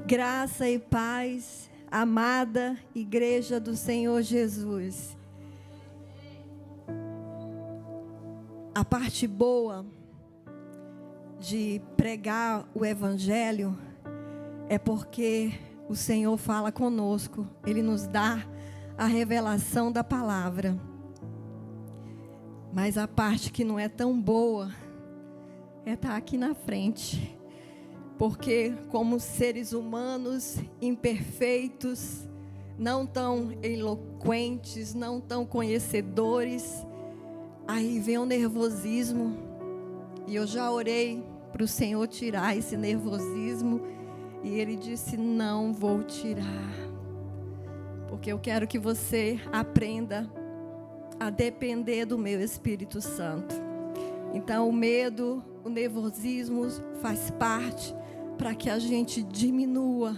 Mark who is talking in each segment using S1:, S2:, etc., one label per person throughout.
S1: Graça e paz, amada Igreja do Senhor Jesus. A parte boa de pregar o Evangelho é porque o Senhor fala conosco, Ele nos dá a revelação da palavra. Mas a parte que não é tão boa é estar aqui na frente. Porque como seres humanos imperfeitos, não tão eloquentes, não tão conhecedores, aí vem o nervosismo. E eu já orei para o Senhor tirar esse nervosismo. E Ele disse, não vou tirar. Porque eu quero que você aprenda a depender do meu Espírito Santo. Então o medo, o nervosismo faz parte para que a gente diminua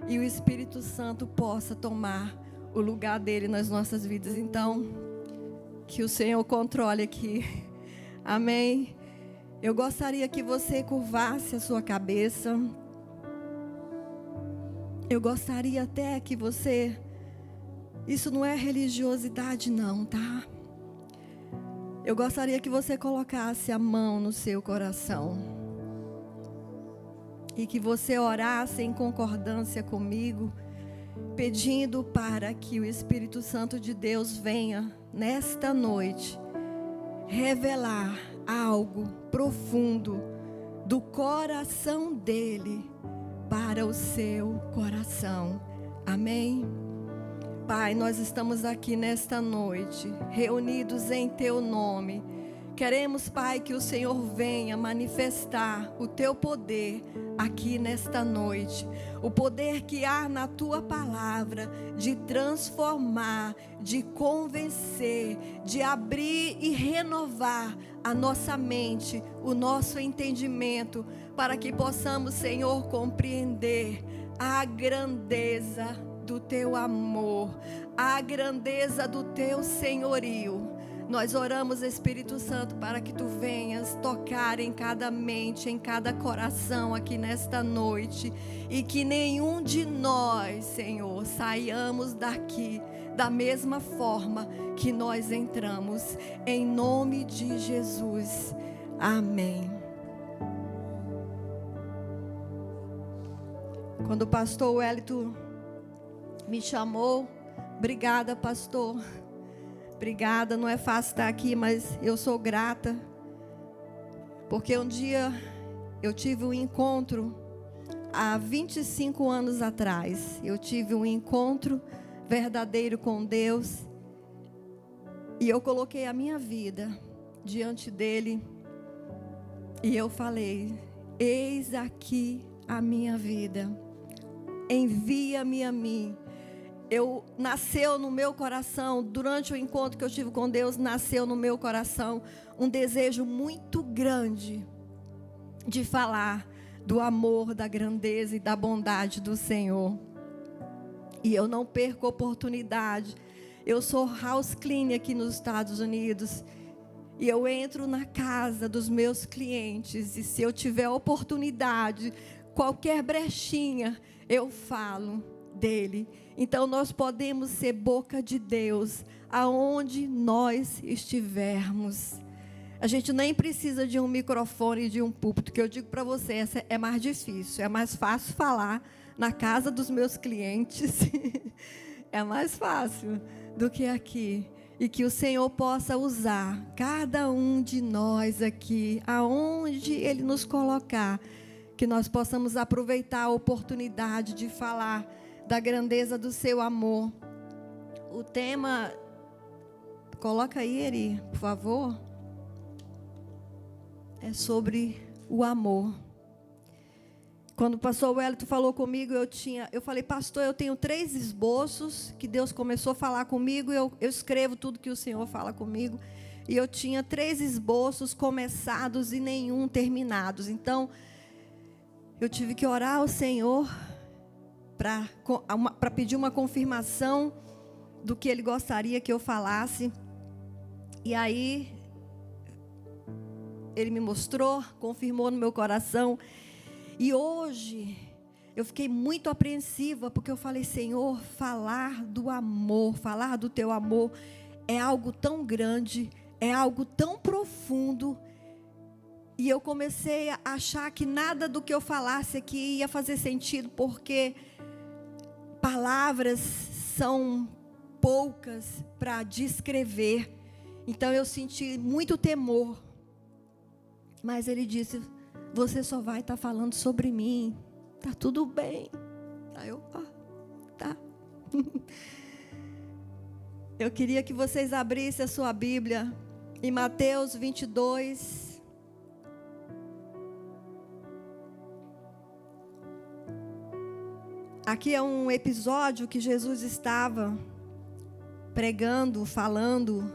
S1: e o Espírito Santo possa tomar o lugar dele nas nossas vidas. Então, que o Senhor controle aqui. Amém? Eu gostaria que você curvasse a sua cabeça. Eu gostaria até que você... Isso não é religiosidade não, tá? Eu gostaria que você colocasse a mão no seu coração. E que você orasse em concordância comigo, pedindo para que o Espírito Santo de Deus venha nesta noite revelar algo profundo do coração dele para o seu coração. Amém? Pai, nós estamos aqui nesta noite, reunidos em teu nome. Queremos, Pai, que o Senhor venha manifestar o teu poder aqui nesta noite. O poder que há na tua palavra de transformar, de convencer, de abrir e renovar a nossa mente, o nosso entendimento, para que possamos, Senhor, compreender a grandeza do teu amor, a grandeza do teu senhorio. Nós oramos, Espírito Santo, para que tu venhas tocar em cada mente, em cada coração aqui nesta noite. E que nenhum de nós, Senhor, saiamos daqui da mesma forma que nós entramos. Em nome de Jesus. Amém. Quando o pastor Wellington me chamou, obrigada, pastor. Obrigada, não é fácil estar aqui, mas eu sou grata. Porque um dia eu tive um encontro, há 25 anos atrás. Eu tive um encontro verdadeiro com Deus. E eu coloquei a minha vida diante dele. E eu falei, eis aqui a minha vida. Envia-me a mim. Nasceu no meu coração, durante o encontro que eu tive com Deus, nasceu no meu coração um desejo muito grande de falar do amor, da grandeza e da bondade do Senhor. E eu não perco oportunidade. Eu sou house cleaner aqui nos Estados Unidos. E eu entro na casa dos meus clientes. E se eu tiver oportunidade, qualquer brechinha, eu falo dele. Então nós podemos ser boca de Deus aonde nós estivermos. A gente nem precisa de um microfone e de um púlpito, que eu digo para você, essa é mais difícil. É mais fácil falar na casa dos meus clientes. É mais fácil do que aqui. E que o Senhor possa usar cada um de nós aqui, aonde Ele nos colocar, que nós possamos aproveitar a oportunidade de falar da grandeza do seu amor. O tema, coloca aí, Eri, por favor, é sobre o amor. Quando o pastor Wellington falou comigo, eu falei, pastor, eu tenho 3 esboços que Deus começou a falar comigo, eu escrevo tudo que o Senhor fala comigo, e eu tinha 3 esboços começados e nenhum terminados. Então, eu tive que orar ao Senhor para pedir uma confirmação do que Ele gostaria que eu falasse. E aí, Ele me mostrou, confirmou no meu coração. E hoje, eu fiquei muito apreensiva, porque eu falei, Senhor, falar do amor, falar do teu amor é algo tão grande, é algo tão profundo. E eu comecei a achar que nada do que eu falasse aqui ia fazer sentido, porque palavras são poucas para descrever. Então eu senti muito temor. Mas ele disse, você só vai estar falando sobre mim. Tá tudo bem. Aí eu, tá. Eu queria que vocês abrissem a sua Bíblia em Mateus 22. Aqui é um episódio que Jesus estava pregando, falando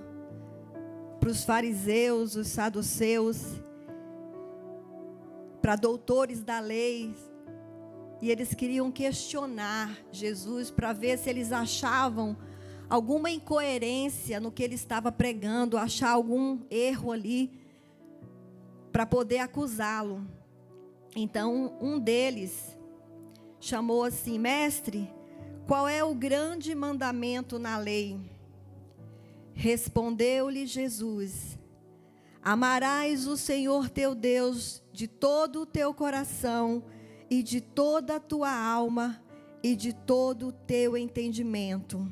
S1: para os fariseus, os saduceus, para doutores da lei. E eles queriam questionar Jesus para ver se eles achavam alguma incoerência no que ele estava pregando, achar algum erro ali, para poder acusá-lo. Então, um deles chamou assim, mestre, qual é o grande mandamento na lei? Respondeu-lhe Jesus, amarás o Senhor teu Deus de todo o teu coração e de toda a tua alma e de todo o teu entendimento.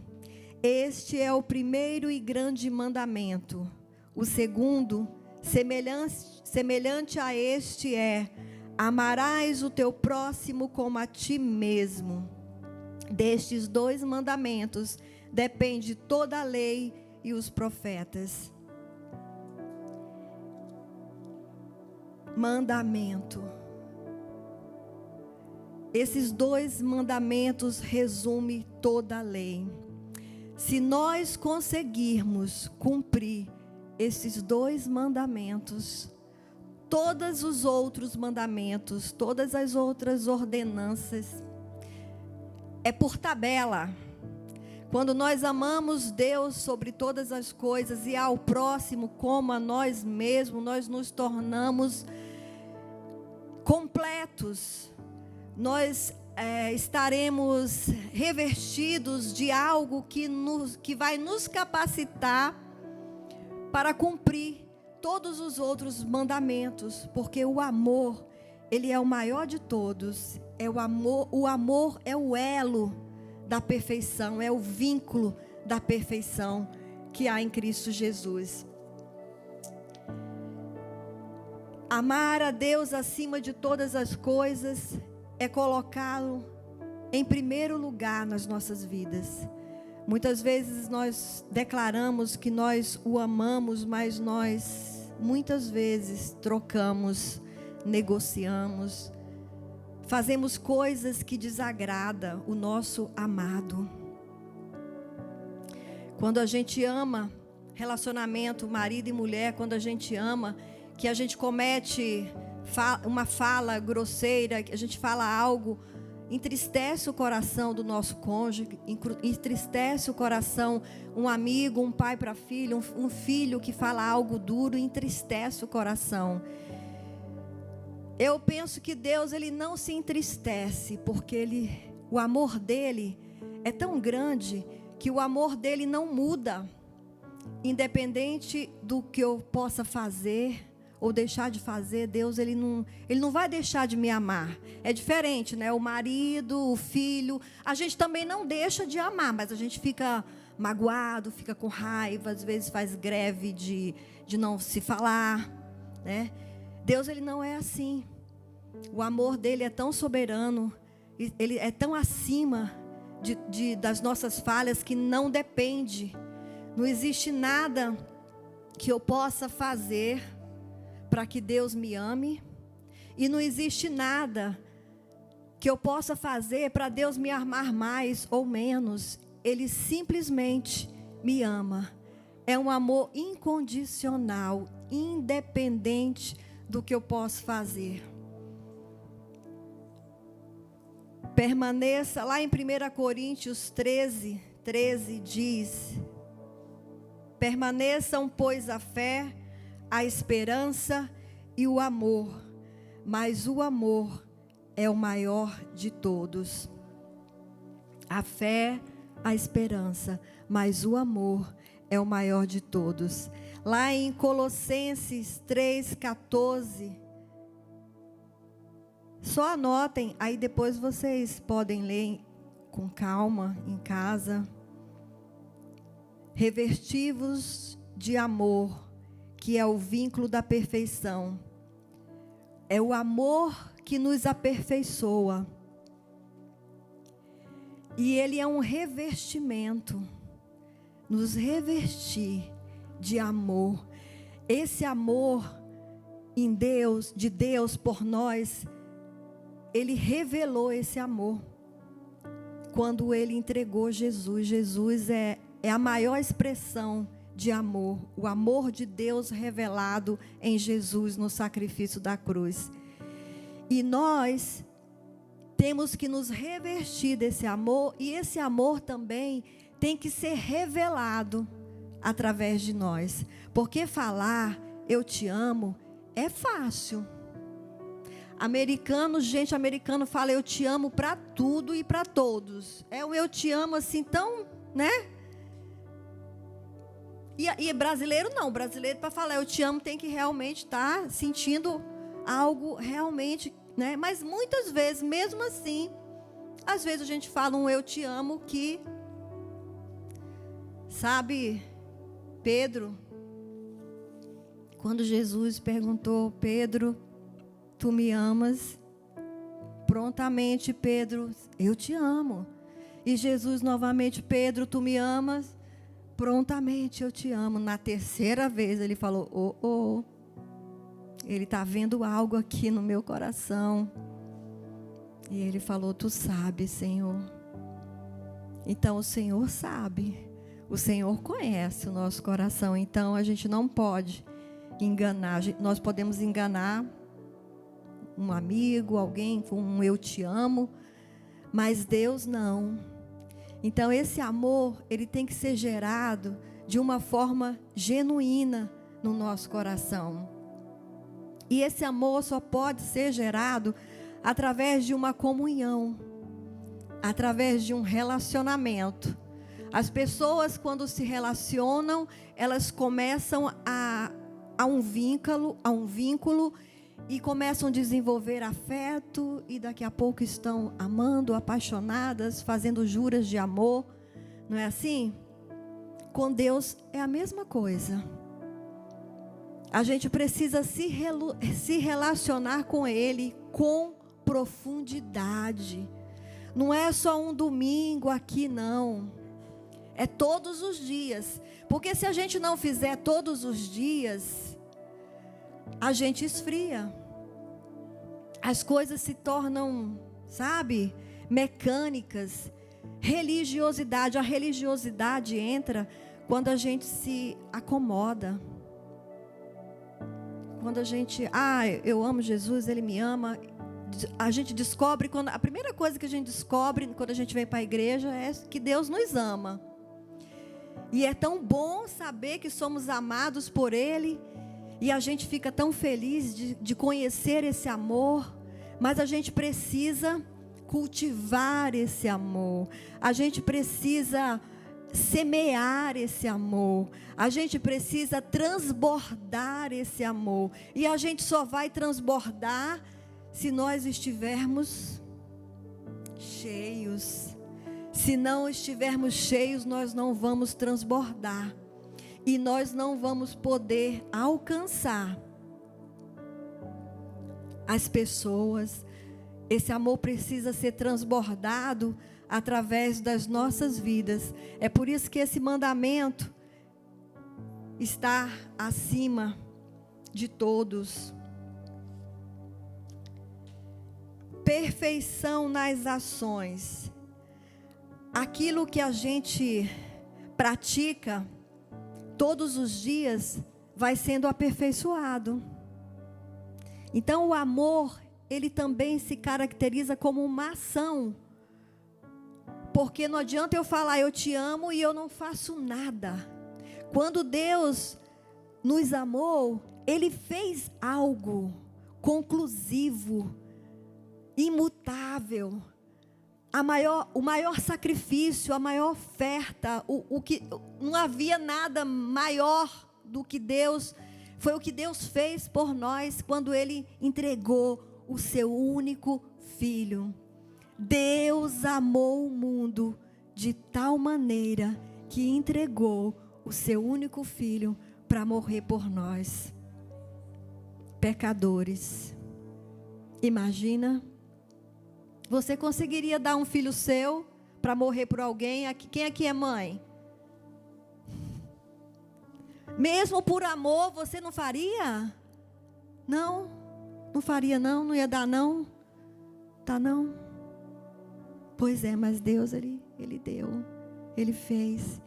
S1: Este é o primeiro e grande mandamento. O segundo, semelhante a este é, amarás o teu próximo como a ti mesmo. Destes 2 mandamentos depende toda a lei e os profetas. Mandamento. Esses 2 mandamentos resumem toda a lei. Se nós conseguirmos cumprir esses 2 mandamentos, todos os outros mandamentos, todas as outras ordenanças, é por tabela. Quando nós amamos Deus sobre todas as coisas e ao próximo como a nós mesmos, nós nos tornamos completos. Nós estaremos revestidos de algo que vai nos capacitar para cumprir todos os outros mandamentos, porque o amor, ele é o maior de todos. O amor é o elo da perfeição, é o vínculo da perfeição que há em Cristo Jesus. Amar a Deus acima de todas as coisas é colocá-lo em primeiro lugar nas nossas vidas. Muitas vezes nós declaramos que nós o amamos, mas nós muitas vezes trocamos, negociamos, fazemos coisas que desagradam o nosso amado. Quando a gente ama, relacionamento marido e mulher, quando a gente ama, que a gente comete uma fala grosseira, que a gente fala algo, entristece o coração do nosso cônjuge, entristece o coração, um amigo, um pai para filho, um filho que fala algo duro, entristece o coração. Eu penso que Deus, ele não se entristece, porque o amor dele é tão grande, que o amor dele não muda, independente do que eu possa fazer ou deixar de fazer. Deus, ele não vai deixar de me amar. É diferente, né? O marido, o filho, a gente também não deixa de amar, mas a gente fica magoado, fica com raiva, às vezes faz greve de não se falar, né? Deus, ele não é assim. O amor dele é tão soberano, ele é tão acima das nossas falhas, que não depende. Não existe nada que eu possa fazer para que Deus me ame, e não existe nada que eu possa fazer para Deus me amar mais ou menos. Ele simplesmente me ama. É um amor incondicional, independente do que eu posso fazer. Permaneça, lá em 1 Coríntios 13 diz: permaneçam, pois, a fé, a esperança e o amor, mas o amor é o maior de todos. A fé, a esperança, mas o amor é o maior de todos. Lá em Colossenses 3,14. Só anotem, aí depois vocês podem ler com calma em casa. Revestivos de amor, que é o vínculo da perfeição. É o amor que nos aperfeiçoa. E ele é um revestimento, nos revestir de amor. Esse amor em Deus, de Deus por nós, ele revelou esse amor quando ele entregou Jesus. Jesus é a maior expressão de amor, o amor de Deus revelado em Jesus no sacrifício da cruz. E nós temos que nos revestir desse amor, e esse amor também tem que ser revelado através de nós. Porque falar eu te amo é fácil. Gente americano fala eu te amo para tudo e para todos. É o eu te amo assim tão, né? E brasileiro não, brasileiro para falar eu te amo tem que realmente estar sentindo algo realmente, né? Mas muitas vezes, mesmo assim, às vezes a gente fala um eu te amo que, sabe, Pedro, quando Jesus perguntou, Pedro, tu me amas? Prontamente, Pedro, eu te amo. E Jesus novamente, Pedro, tu me amas? Prontamente, eu te amo. Na terceira vez ele falou, ele está vendo algo aqui no meu coração. E ele falou, tu sabes, Senhor. Então o Senhor sabe. O Senhor conhece o nosso coração. Então a gente não pode enganar. Nós podemos enganar um amigo, alguém com um eu te amo. Mas Deus não. Então esse amor, ele tem que ser gerado de uma forma genuína no nosso coração. E esse amor só pode ser gerado através de uma comunhão, através de um relacionamento. As pessoas, quando se relacionam, elas começam a um vínculo e começam a desenvolver afeto, e daqui a pouco estão amando, apaixonadas, fazendo juras de amor. Não é assim? Com Deus é a mesma coisa. A gente precisa se relacionar com Ele com profundidade. Não é só um domingo aqui, não. É todos os dias. Porque se a gente não fizer todos os dias, a gente esfria. As coisas se tornam, sabe, mecânicas. Religiosidade. A religiosidade entra quando a gente se acomoda. Quando a gente, eu amo Jesus, Ele me ama. A gente descobre, a primeira coisa que a gente descobre quando a gente vem para a igreja é que Deus nos ama. E é tão bom saber que somos amados por Ele. E a gente fica tão feliz de conhecer esse amor. Mas a gente precisa cultivar esse amor. A gente precisa semear esse amor. A gente precisa transbordar esse amor. E a gente só vai transbordar se nós estivermos cheios. Se não estivermos cheios, nós não vamos transbordar. E nós não vamos poder alcançar as pessoas. Esse amor precisa ser transbordado através das nossas vidas. É por isso que esse mandamento está acima de todos. Perfeição nas ações. Aquilo que a gente pratica todos os dias vai sendo aperfeiçoado. Então o amor, ele também se caracteriza como uma ação. Porque não adianta eu falar eu te amo e eu não faço nada. Quando Deus nos amou, Ele fez algo conclusivo imutável, o maior sacrifício, a maior oferta, não havia nada maior do que Deus. Foi o que Deus fez por nós quando Ele entregou o seu único Filho. Deus amou o mundo de tal maneira que entregou o seu único Filho para morrer por nós, pecadores. Imagina, você conseguiria dar um filho seu para morrer por alguém? Quem aqui é mãe? Mesmo por amor, você não faria? Não faria não, não ia dar não, tá não? Pois é, mas Deus, Ele deu, Ele fez.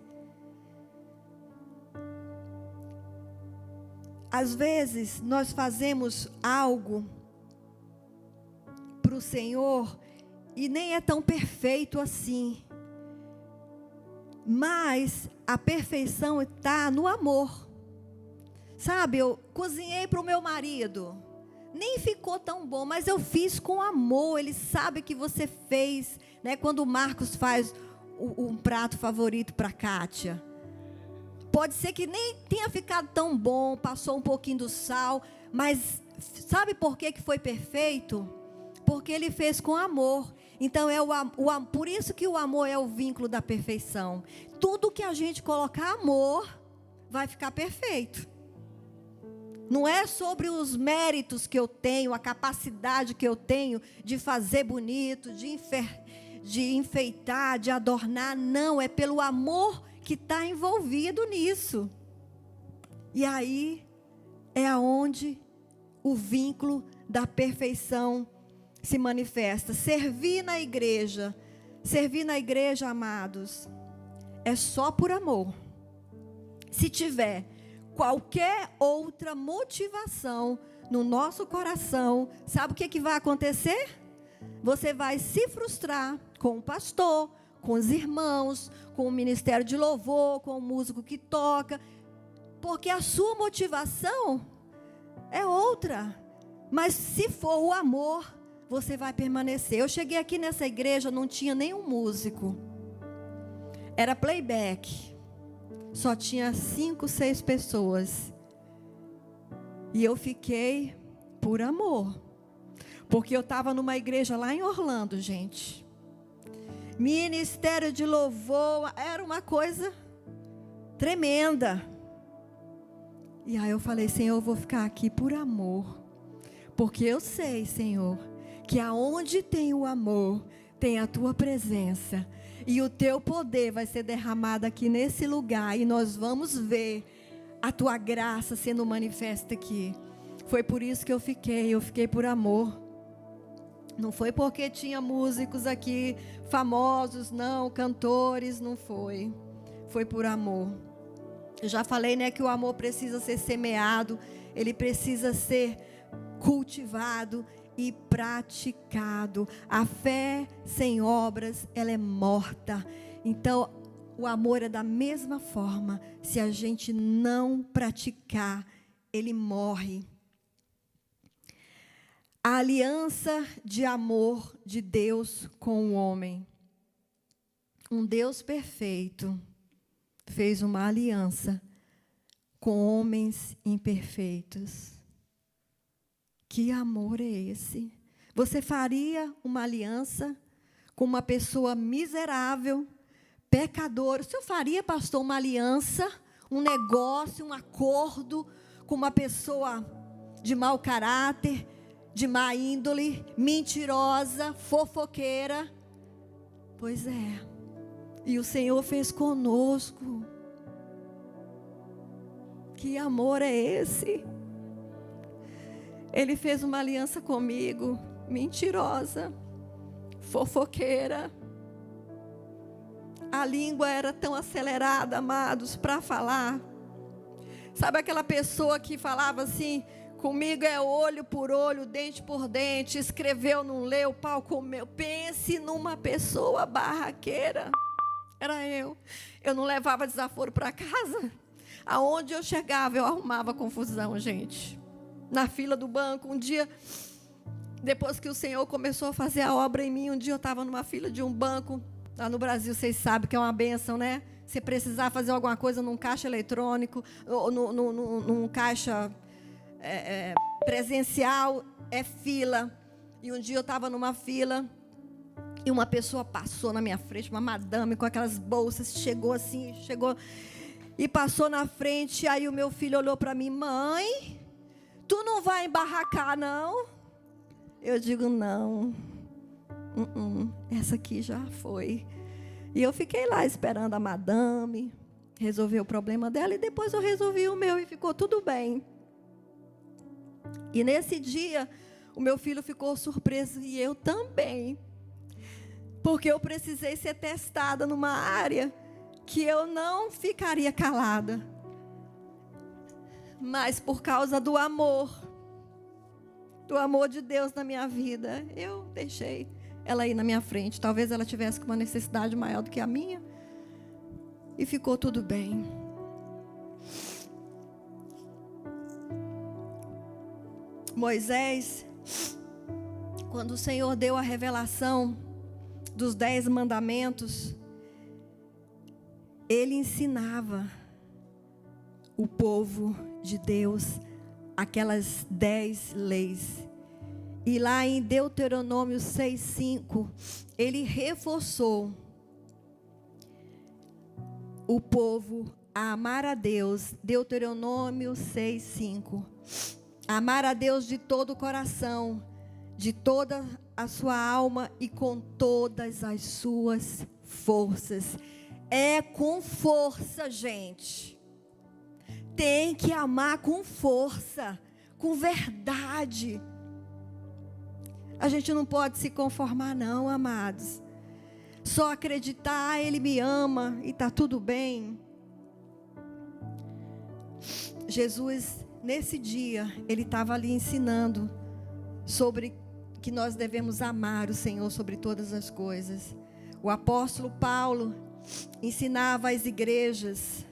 S1: Às vezes, nós fazemos algo para o Senhor e nem é tão perfeito assim. Mas a perfeição está no amor. Sabe, eu cozinhei para o meu marido. Nem ficou tão bom, mas eu fiz com amor. Ele sabe que você fez, né? Quando o Marcos faz um prato favorito para a Kátia. Pode ser que nem tenha ficado tão bom, passou um pouquinho do sal, mas sabe por que foi perfeito? Porque Ele fez com amor. Então, por isso que o amor é o vínculo da perfeição. Tudo que a gente colocar amor, vai ficar perfeito. Não é sobre os méritos que eu tenho, a capacidade que eu tenho de fazer bonito, de enfeitar, de adornar. Não, é pelo amor que está envolvido nisso. E aí é aonde o vínculo da perfeição se manifesta. Servir na igreja, amados, é só por amor. Se tiver qualquer outra motivação no nosso coração, sabe o que vai acontecer? Você vai se frustrar com o pastor, com os irmãos, com o ministério de louvor, com o músico que toca, porque a sua motivação é outra. Mas se for o amor, você vai permanecer. Eu cheguei aqui nessa igreja, não tinha nenhum músico. Era playback. Só tinha 5, 6 pessoas. E eu fiquei por amor. Porque eu estava numa igreja lá em Orlando, gente. Ministério de louvor, era uma coisa tremenda. E aí eu falei, Senhor, eu vou ficar aqui por amor. Porque eu sei, Senhor, que aonde tem o amor, tem a Tua presença. E o Teu poder vai ser derramado aqui nesse lugar. E nós vamos ver a Tua graça sendo manifesta aqui. Foi por isso que eu fiquei por amor. Não foi porque tinha músicos aqui famosos, não, cantores, não foi. Foi por amor. Eu já falei, né, que o amor precisa ser semeado, ele precisa ser cultivado e praticado. A fé sem obras, ela é morta. Então, o amor é da mesma forma. Se a gente não praticar, ele morre. A aliança de amor de Deus com o homem. Um Deus perfeito fez uma aliança com homens imperfeitos. Que amor é esse? Você faria uma aliança com uma pessoa miserável, pecadora? O senhor faria, pastor, uma aliança, um negócio, um acordo com uma pessoa de mau caráter, de má índole, mentirosa, fofoqueira? Pois é. E o Senhor fez conosco. Que amor é esse? Ele fez uma aliança comigo, mentirosa, fofoqueira. A língua era tão acelerada, amados, para falar. Sabe aquela pessoa que falava assim, comigo é olho por olho, dente por dente, escreveu, não leu, pau comeu. Pense numa pessoa barraqueira. Era eu. Eu não levava desaforo para casa. Aonde eu chegava, eu arrumava confusão, gente. Na fila do banco, um dia, Depois que o Senhor começou a fazer a obra em mim, um dia eu estava numa fila de um banco, lá no Brasil, vocês sabem que é uma bênção, né? Se precisar fazer alguma coisa num caixa eletrônico, ou num caixa presencial, é fila. E um dia eu estava numa fila, e uma pessoa passou na minha frente, uma madame com aquelas bolsas, chegou e passou na frente. Aí o meu filho olhou para mim: mãe, tu não vai embarracar, não? Eu digo: não, essa aqui já foi. E eu fiquei lá esperando a madame resolver o problema dela, e depois eu resolvi o meu e ficou tudo bem. E nesse dia, o meu filho ficou surpreso e eu também, porque eu precisei ser testada numa área que eu não ficaria calada, mas por causa do amor de Deus na minha vida, eu deixei ela ir na minha frente. Talvez ela tivesse com uma necessidade maior do que a minha, e ficou tudo bem. Moisés, quando o Senhor deu a revelação dos 10 mandamentos, ele ensinava o povo de Deus aquelas 10 leis. E lá em Deuteronômio 6:5, ele reforçou o povo a amar a Deus. Deuteronômio 6:5. Amar a Deus de todo o coração, de toda a sua alma e com todas as suas forças. É com força, gente. Tem que amar com força, com verdade. A gente não pode se conformar, não, amados. Só acreditar: Ele me ama e está tudo bem. Jesus, nesse dia, Ele estava ali ensinando sobre que nós devemos amar o Senhor sobre todas as coisas. O apóstolo Paulo ensinava às igrejas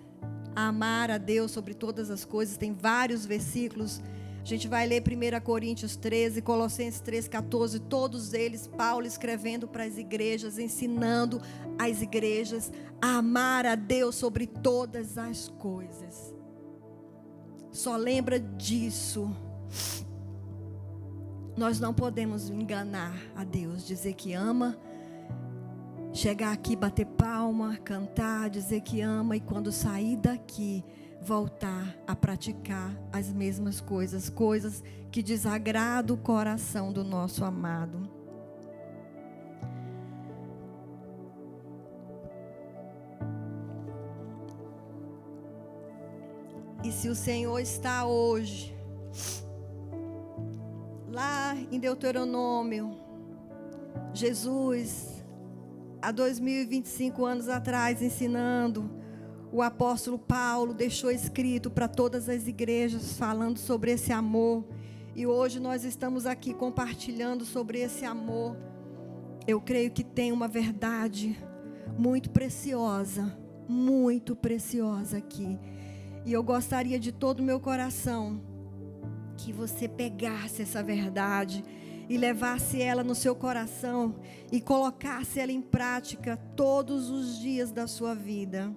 S1: a amar a Deus sobre todas as coisas. Tem vários versículos. A gente vai ler 1 Coríntios 13, Colossenses 3:14, todos eles, Paulo escrevendo para as igrejas, ensinando as igrejas a amar a Deus sobre todas as coisas. Só lembra disso. Nós não podemos enganar a Deus, dizer que ama, chegar aqui, bater palma, cantar, dizer que ama, e quando sair daqui, voltar a praticar as mesmas coisas que desagradam o coração do nosso amado. E se o Senhor está hoje, lá em Deuteronômio, Jesus, há 2025 anos atrás, ensinando, o apóstolo Paulo deixou escrito para todas as igrejas, falando sobre esse amor. E hoje nós estamos aqui compartilhando sobre esse amor. Eu creio que tem uma verdade muito preciosa aqui. E eu gostaria de todo o meu coração que você pegasse essa verdade e levasse ela no seu coração e colocasse ela em prática todos os dias da sua vida.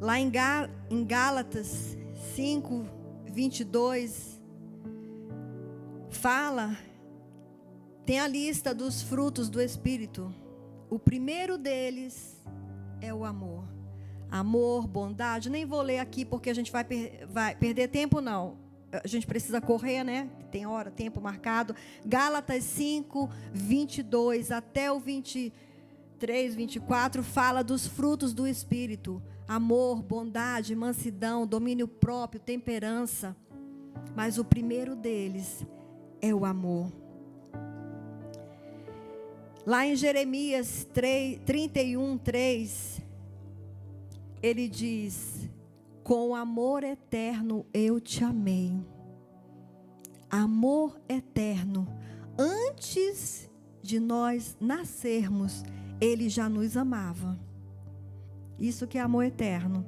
S1: Lá em Gálatas 5:22 fala, tem a lista dos frutos do Espírito. O primeiro deles é o amor. Amor, bondade. Nem vou ler aqui porque a gente vai perder tempo, não. A gente precisa correr, né? Tem hora, tempo marcado. Gálatas 5:22 até o 23, 24 fala dos frutos do Espírito: amor, bondade, mansidão, domínio próprio, temperança. Mas o primeiro deles é o amor. Lá em Jeremias 31:3, ele diz: com amor eterno eu te amei. Amor eterno. Antes de nós nascermos, Ele já nos amava. Isso que é amor eterno.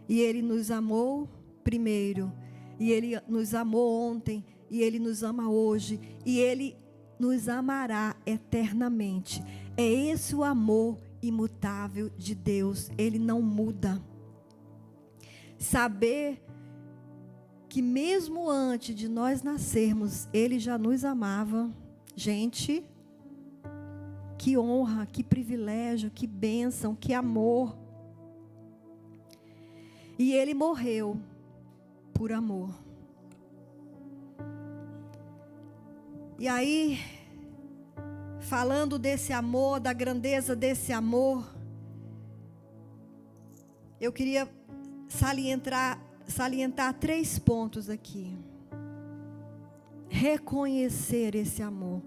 S1: E Ele nos amou primeiro. E Ele nos amou ontem. e Ele nos ama hoje, e Ele nos amará eternamente. É esse o amor imutável de Deus. Ele não muda. Saber que mesmo antes de nós nascermos, Ele já nos amava. Gente, que honra, que privilégio, que bênção, que amor. E Ele morreu por amor. E aí, falando desse amor, da grandeza desse amor, eu queria salientar 3 pontos aqui. Reconhecer esse amor.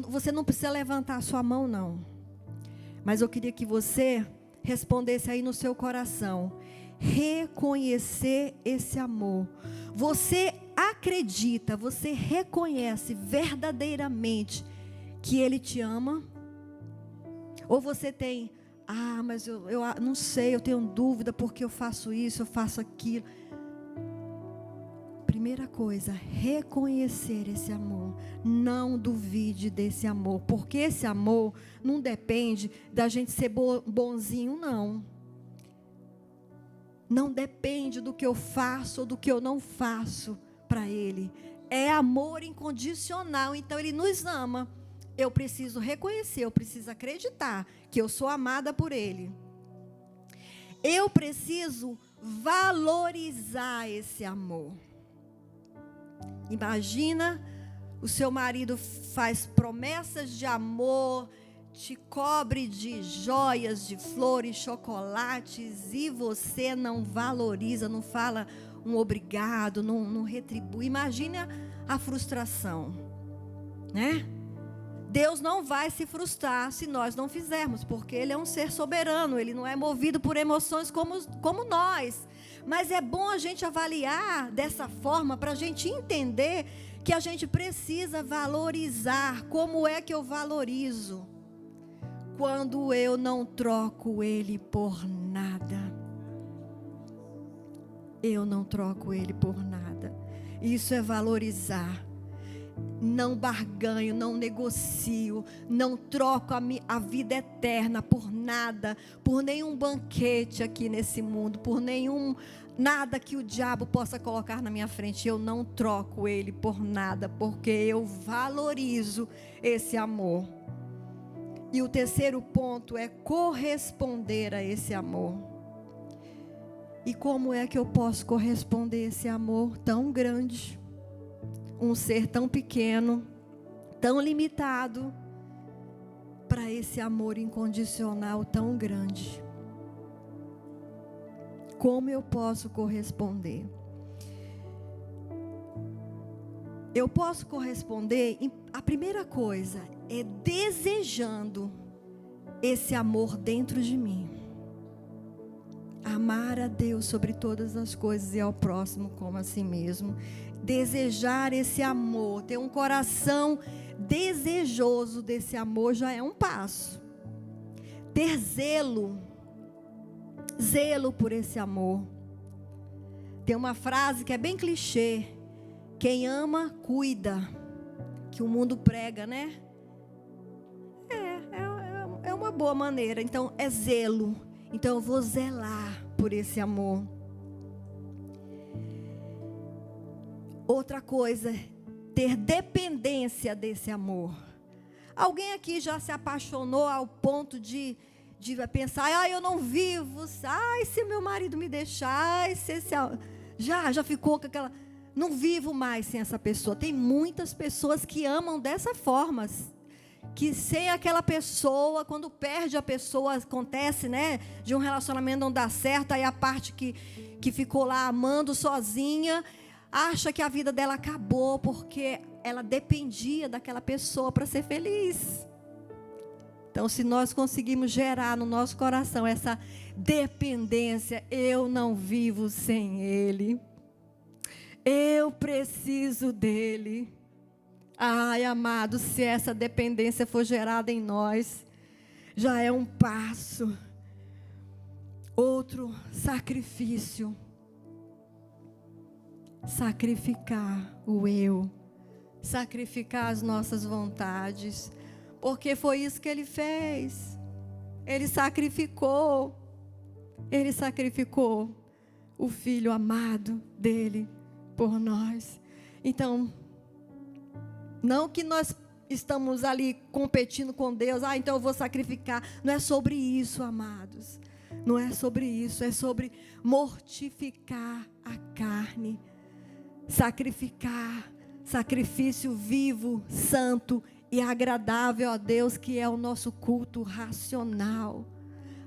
S1: Você não precisa levantar a sua mão, não. Mas eu queria que você respondesse aí no seu coração. Reconhecer esse amor. Você acredita, você reconhece verdadeiramente que Ele te ama? Ou você tem, mas eu não sei, eu tenho dúvida porque eu faço isso, eu faço aquilo. Primeira coisa, reconhecer esse amor. Não duvide desse amor, porque esse amor não depende da gente ser bonzinho, não. Não depende do que eu faço ou do que eu não faço para Ele. É amor incondicional, então Ele nos ama. Eu preciso reconhecer, eu preciso acreditar que eu sou amada por Ele. Eu preciso valorizar esse amor. Imagina, o seu marido faz promessas de amor, te cobre de joias, de flores, chocolates, e você não valoriza, não fala um obrigado, não retribui. Imagina a frustração, né? Deus não vai se frustrar se nós não fizermos, porque Ele é um ser soberano, Ele não é movido por emoções como nós. Mas é bom a gente avaliar dessa forma, para a gente entender que a gente precisa valorizar. Como é que eu valorizo? Quando eu não troco Ele por nada. Eu não troco Ele por nada. Isso é valorizar. Não barganho, não negocio, não troco a vida eterna por nada, por nenhum banquete aqui nesse mundo, por nada que o diabo possa colocar na minha frente. Eu não troco ele por nada, porque eu valorizo esse amor. E o terceiro ponto é corresponder a esse amor. E como é que eu posso corresponder a esse amor tão grande? Um ser tão pequeno, tão limitado, para esse amor incondicional tão grande. Como eu posso corresponder? Eu posso corresponder, a primeira coisa é desejando esse amor dentro de mim. Amar a Deus sobre todas as coisas e ao próximo como a si mesmo. Desejar esse amor, ter um coração desejoso desse amor já é um passo. Ter zelo por esse amor. Tem uma frase que é bem clichê: quem ama, cuida. Que o mundo prega, né? É uma boa maneira. Então, é zelo. Então, eu vou zelar por esse amor. Outra coisa, ter dependência desse amor. Alguém aqui já se apaixonou ao ponto de pensar, eu não vivo, se meu marido me deixar, já ficou com aquela, não vivo mais sem essa pessoa. Tem muitas pessoas que amam dessa forma, que sem aquela pessoa, quando perde a pessoa, acontece, né, de um relacionamento não dar certo, aí a parte que ficou lá amando sozinha, acha que a vida dela acabou, porque ela dependia daquela pessoa para ser feliz. Então, se nós conseguimos gerar no nosso coração essa dependência, eu não vivo sem Ele, eu preciso dEle. Ai, amado, se essa dependência for gerada em nós, já é um passo. Outro sacrifício. sacrificar o eu, sacrificar as nossas vontades, porque foi isso que ele fez. Ele sacrificou o Filho amado dele por nós. Então, não que nós estamos ali competindo com Deus, então eu vou sacrificar. Não é sobre isso, amados. Não é sobre isso, é sobre mortificar a carne. Sacrificar, sacrifício vivo, santo e agradável a Deus, que é o nosso culto racional.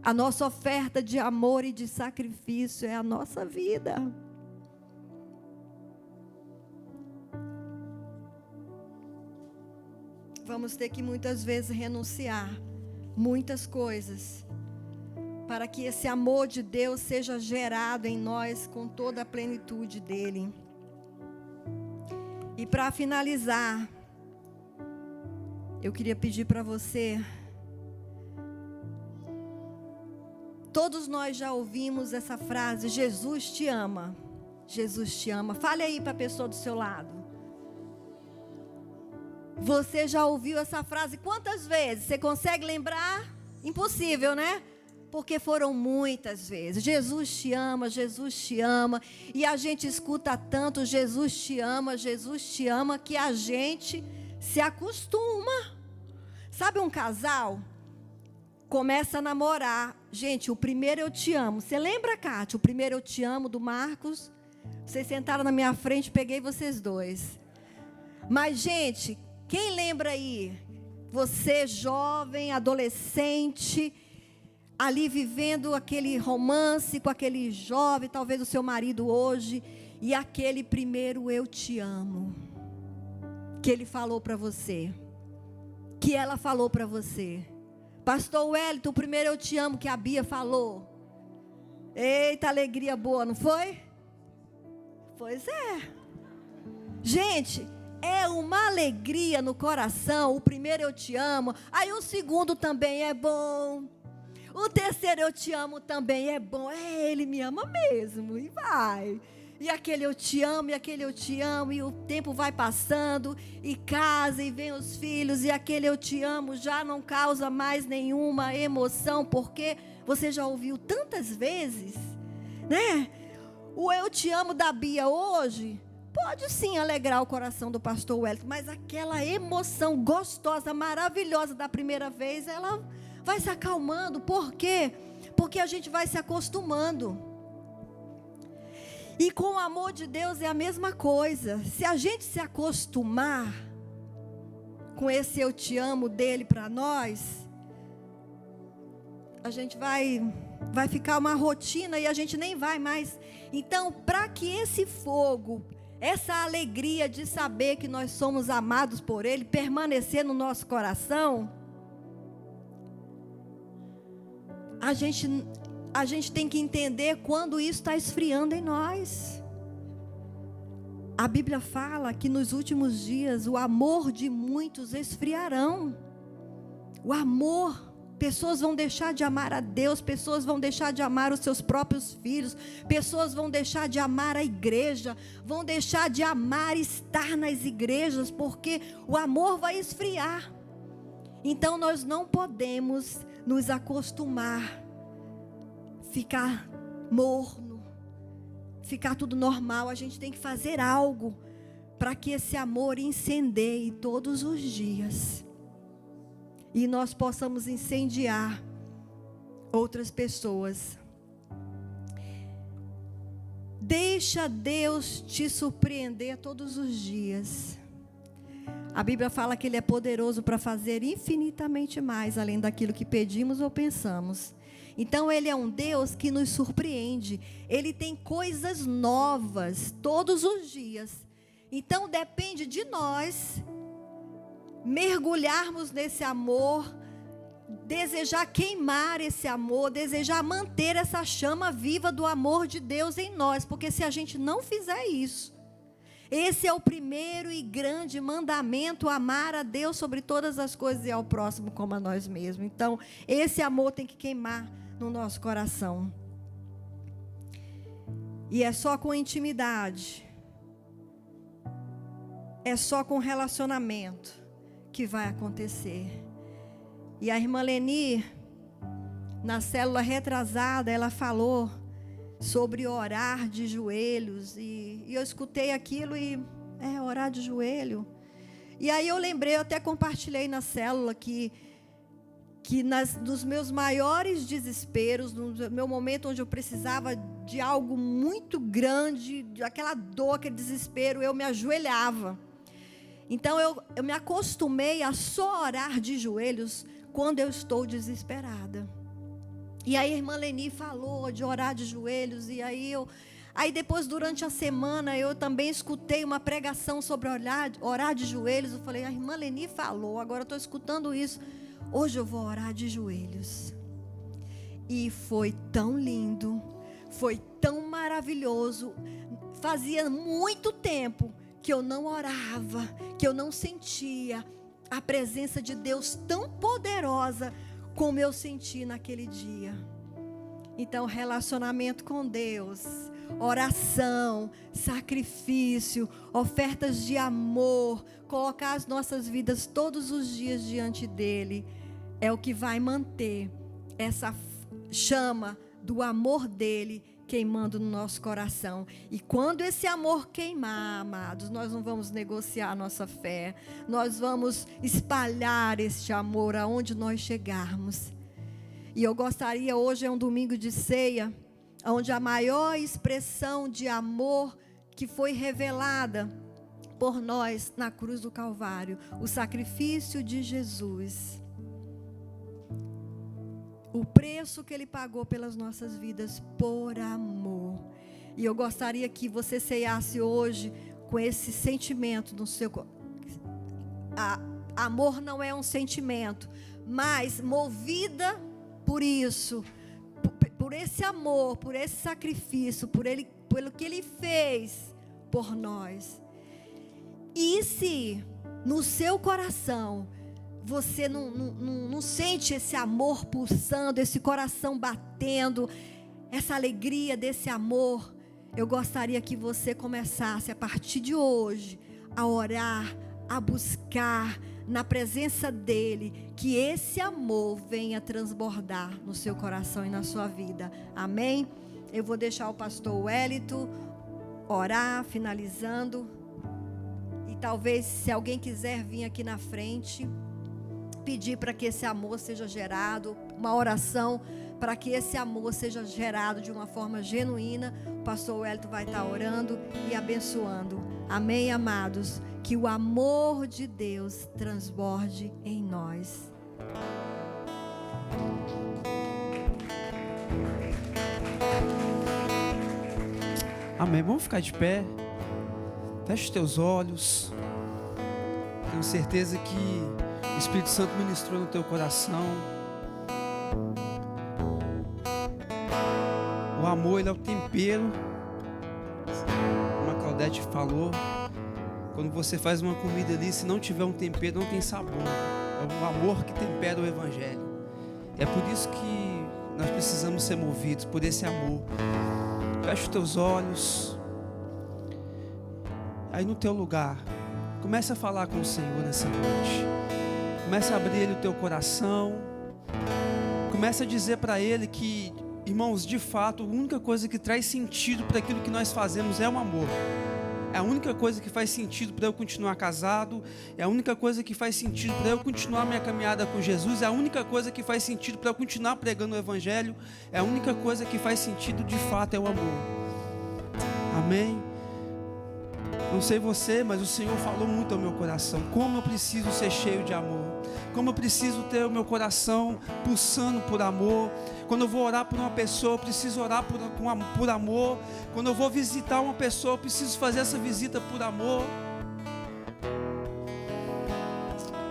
S1: A nossa oferta de amor e de sacrifício é a nossa vida. Vamos ter que muitas vezes renunciar muitas coisas para que esse amor de Deus seja gerado em nós com toda a plenitude dele. E para finalizar, eu queria pedir para você, todos nós já ouvimos essa frase: Jesus te ama. Jesus te ama. Fale aí para a pessoa do seu lado. Você já ouviu essa frase quantas vezes? Você consegue lembrar? Impossível, né? Porque foram muitas vezes. Jesus te ama, Jesus te ama. E a gente escuta tanto Jesus te ama, que a gente se acostuma. Sabe um casal? Começa a namorar. Gente, o primeiro eu te amo. Você lembra, Cátia? O primeiro eu te amo do Marcos? Vocês sentaram na minha frente, peguei vocês dois. Mas, gente, quem lembra aí? Você jovem, adolescente, ali vivendo aquele romance com aquele jovem, talvez o seu marido hoje, e aquele primeiro eu te amo, que ele falou para você, que ela falou para você. Pastor Wellington, o primeiro eu te amo que a Bia falou. Eita, alegria boa, não foi? Pois é. Gente, é uma alegria no coração. O primeiro eu te amo, aí o segundo também é bom. O terceiro eu te amo também é bom. Ele me ama mesmo, e vai. E aquele eu te amo, e aquele eu te amo, e o tempo vai passando, e casa, e vem os filhos, e aquele eu te amo já não causa mais nenhuma emoção, porque você já ouviu tantas vezes, né? O eu te amo da Bia hoje pode sim alegrar o coração do pastor Wellington, mas aquela emoção gostosa, maravilhosa da primeira vez, ela vai se acalmando. Por quê? Porque a gente vai se acostumando. E com o amor de Deus é a mesma coisa. Se a gente se acostumar com esse eu te amo dele para nós, a gente vai ficar uma rotina e a gente nem vai mais. Então, para que esse fogo, essa alegria de saber que nós somos amados por ele, permanecer no nosso coração, a gente tem que entender quando isso está esfriando em nós. A Bíblia fala que nos últimos dias o amor de muitos esfriarão. O amor, pessoas vão deixar de amar a Deus, pessoas vão deixar de amar os seus próprios filhos, pessoas vão deixar de amar a igreja, vão deixar de amar estar nas igrejas, porque o amor vai esfriar. Então nós não podemos nos acostumar, ficar morno, ficar tudo normal. A gente tem que fazer algo para que esse amor incendeie todos os dias e nós possamos incendiar outras pessoas. Deixa Deus te surpreender todos os dias. A Bíblia fala que Ele é poderoso para fazer infinitamente mais, além daquilo que pedimos ou pensamos. Então Ele é um Deus que nos surpreende. Ele tem coisas novas todos os dias. Então depende de nós mergulharmos nesse amor, desejar queimar esse amor, desejar manter essa chama viva do amor de Deus em nós. Porque se a gente não fizer isso, esse é o primeiro e grande mandamento: amar a Deus sobre todas as coisas e ao próximo como a nós mesmos. Então, esse amor tem que queimar no nosso coração. E é só com intimidade, é só com relacionamento que vai acontecer. E a irmã Leni, na célula retrasada, ela falou sobre orar de joelhos. E eu escutei aquilo e orar de joelho. E aí eu lembrei, eu até compartilhei na célula que nos meus maiores desesperos, no meu momento onde eu precisava de algo muito grande, aquela dor, aquele desespero, eu me ajoelhava. Então eu me acostumei a só orar de joelhos quando eu estou desesperada. E aí a irmã Leni falou de orar de joelhos, e aí depois, durante a semana, eu também escutei uma pregação sobre orar de joelhos. Eu falei, a irmã Leni falou, agora eu estou escutando isso. Hoje eu vou orar de joelhos. E foi tão lindo, foi tão maravilhoso. Fazia muito tempo que eu não orava, que eu não sentia a presença de Deus tão poderosa como eu senti naquele dia. Então, relacionamento com Deus, oração, sacrifício, ofertas de amor, colocar as nossas vidas todos os dias diante dele, é o que vai manter essa chama do amor dele queimando no nosso coração. E quando esse amor queimar, amados, nós não vamos negociar a nossa fé, nós vamos espalhar este amor aonde nós chegarmos. E eu gostaria, hoje é um domingo de ceia, onde a maior expressão de amor que foi revelada por nós na cruz do Calvário, o sacrifício de Jesus, o preço que ele pagou pelas nossas vidas por amor. E eu gostaria que você ceiasse hoje com esse sentimento no seu coração. Amor não é um sentimento, mas movida por isso, por esse amor, por esse sacrifício, pelo que ele fez por nós. E se no seu coração você não sente esse amor pulsando, esse coração batendo, essa alegria desse amor, eu gostaria que você começasse a partir de hoje a orar, a buscar na presença dele, que esse amor venha transbordar no seu coração e na sua vida. Amém? Eu vou deixar o pastor Wellington orar, finalizando. E talvez, se alguém quiser vir aqui na frente, pedir para que esse amor seja gerado, uma oração para que esse amor seja gerado de uma forma genuína, o pastor Wellington vai estar orando e abençoando. Amém, amados? Que o amor de Deus transborde em nós.
S2: Amém. Vamos ficar de pé. Feche os teus olhos. Tenho certeza que o Espírito Santo ministrou no teu coração. O amor, ele é o tempero. Como a Claudete falou, quando você faz uma comida ali, se não tiver um tempero, não tem sabor. É o amor que tempera o Evangelho. É por isso que nós precisamos ser movidos por esse amor. Feche os teus olhos. Aí no teu lugar, comece a falar com o Senhor nessa noite. Comece a abrir Ele o teu coração. Comece a dizer para Ele que, irmãos, de fato, a única coisa que traz sentido para aquilo que nós fazemos é o amor. É a única coisa que faz sentido para eu continuar casado. É a única coisa que faz sentido para eu continuar minha caminhada com Jesus. É a única coisa que faz sentido para eu continuar pregando o Evangelho. É a única coisa que faz sentido de fato, é o amor. Amém? Não sei você, mas o Senhor falou muito ao meu coração. Como eu preciso ser cheio de amor. Como eu preciso ter o meu coração pulsando por amor. Quando eu vou orar por uma pessoa, eu preciso orar por amor. Quando eu vou visitar uma pessoa, eu preciso fazer essa visita por amor.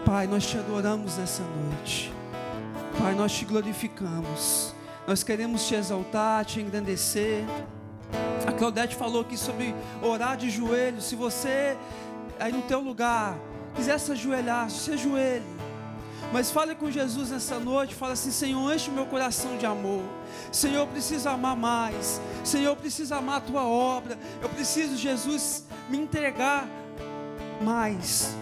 S2: Pai, nós te adoramos nessa noite. Pai, nós te glorificamos. Nós queremos te exaltar, te engrandecer. A Claudete falou aqui sobre orar de joelhos. Se você aí no teu lugar quiser se ajoelhar, se ajoelhe. Mas fale com Jesus nessa noite. Fala assim: Senhor, enche o meu coração de amor. Senhor, eu preciso amar mais. Senhor, eu preciso amar a tua obra. Eu preciso, Jesus, me entregar mais.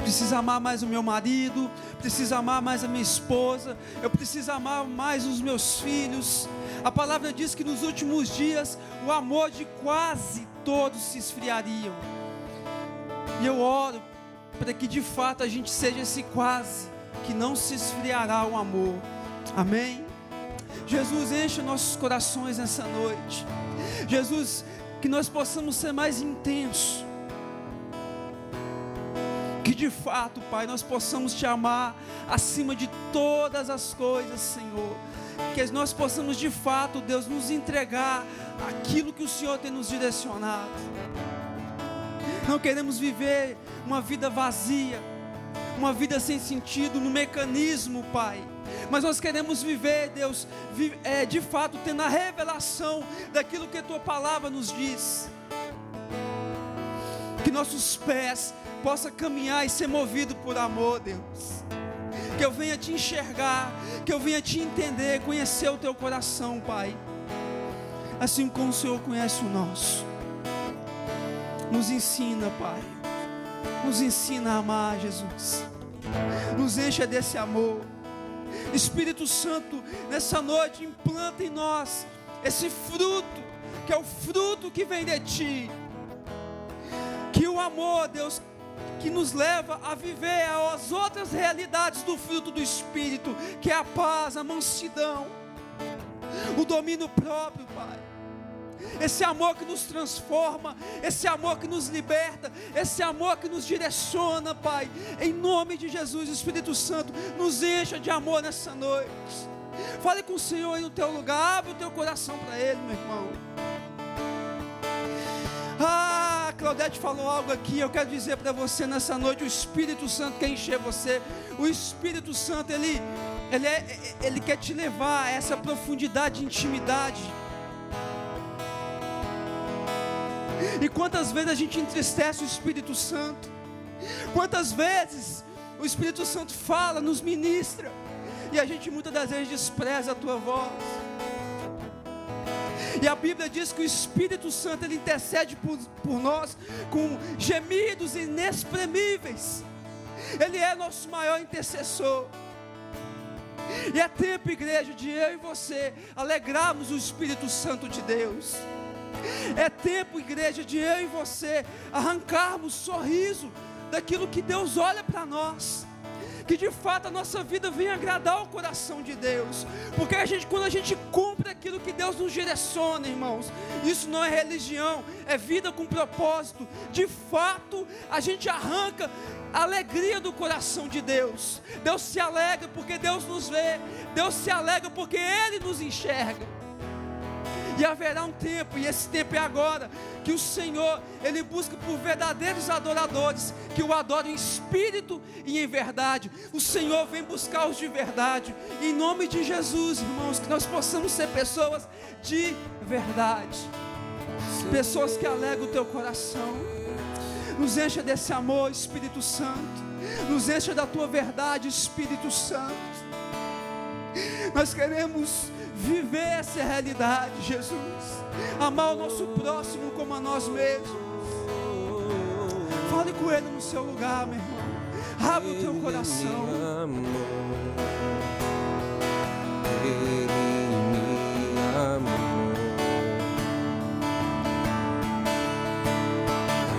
S2: Preciso amar mais o meu marido, preciso amar mais a minha esposa, eu preciso amar mais os meus filhos. A palavra diz que nos últimos dias o amor de quase todos se esfriariam. E eu oro para que de fato a gente seja esse quase, que não se esfriará o amor. Amém? Jesus, enche nossos corações nessa noite. Jesus, que nós possamos ser mais intensos. Que de fato, Pai, nós possamos Te amar acima de todas as coisas, Senhor. Que nós possamos de fato, Deus, nos entregar aquilo que o Senhor tem nos direcionado. Não queremos viver uma vida vazia, uma vida sem sentido, no mecanismo, Pai. Mas nós queremos viver, Deus, de fato, tendo a revelação daquilo que a Tua palavra nos diz. Que nossos pés possa caminhar e ser movido por amor, Deus. Que eu venha Te enxergar, que eu venha Te entender, conhecer o Teu coração, Pai. Assim como o Senhor conhece o nosso. Nos ensina, Pai. Nos ensina a amar, Jesus. Nos encha desse amor. Espírito Santo, nessa noite, implanta em nós esse fruto, que é o fruto que vem de Ti. Que o amor, Deus, que nos leva a viver as outras realidades do fruto do Espírito, que é a paz, a mansidão, o domínio próprio, Pai. Esse amor que nos transforma, esse amor que nos liberta, esse amor que nos direciona, Pai. Em nome de Jesus, Espírito Santo, nos encha de amor nessa noite. Fale com o Senhor aí no teu lugar, abre o teu coração para Ele, meu irmão. Claudete falou algo aqui, eu quero dizer para você nessa noite, o Espírito Santo quer encher você. O Espírito Santo, ele quer te levar a essa profundidade de intimidade. E quantas vezes a gente entristece o Espírito Santo? Quantas vezes o Espírito Santo fala, nos ministra, e a gente muitas das vezes despreza a tua voz. E a Bíblia diz que o Espírito Santo, ele intercede por nós com gemidos inexprimíveis. Ele é nosso maior intercessor. E é tempo, igreja, de eu e você alegrarmos o Espírito Santo de Deus. É tempo, igreja, de eu e você arrancarmos sorriso daquilo que Deus olha para nós. Que de fato a nossa vida venha agradar o coração de Deus. Porque quando a gente cumpre aquilo que Deus nos direciona, irmãos, isso não é religião, é vida com propósito. De fato, a gente arranca a alegria do coração de Deus. Deus se alegra porque Deus nos vê. Deus se alegra porque Ele nos enxerga. E haverá um tempo, e esse tempo é agora, que o Senhor, Ele busca por verdadeiros adoradores, que o adorem em espírito e em verdade. O Senhor vem buscar os de verdade. Em nome de Jesus, irmãos, que nós possamos ser pessoas de verdade. Pessoas que alegram o teu coração. Nos encha desse amor, Espírito Santo. Nos encha da tua verdade, Espírito Santo. Nós queremos viver essa realidade, Jesus. Amar o nosso próximo como a nós mesmos. Fale com Ele no seu lugar, meu irmão. Abre o teu coração.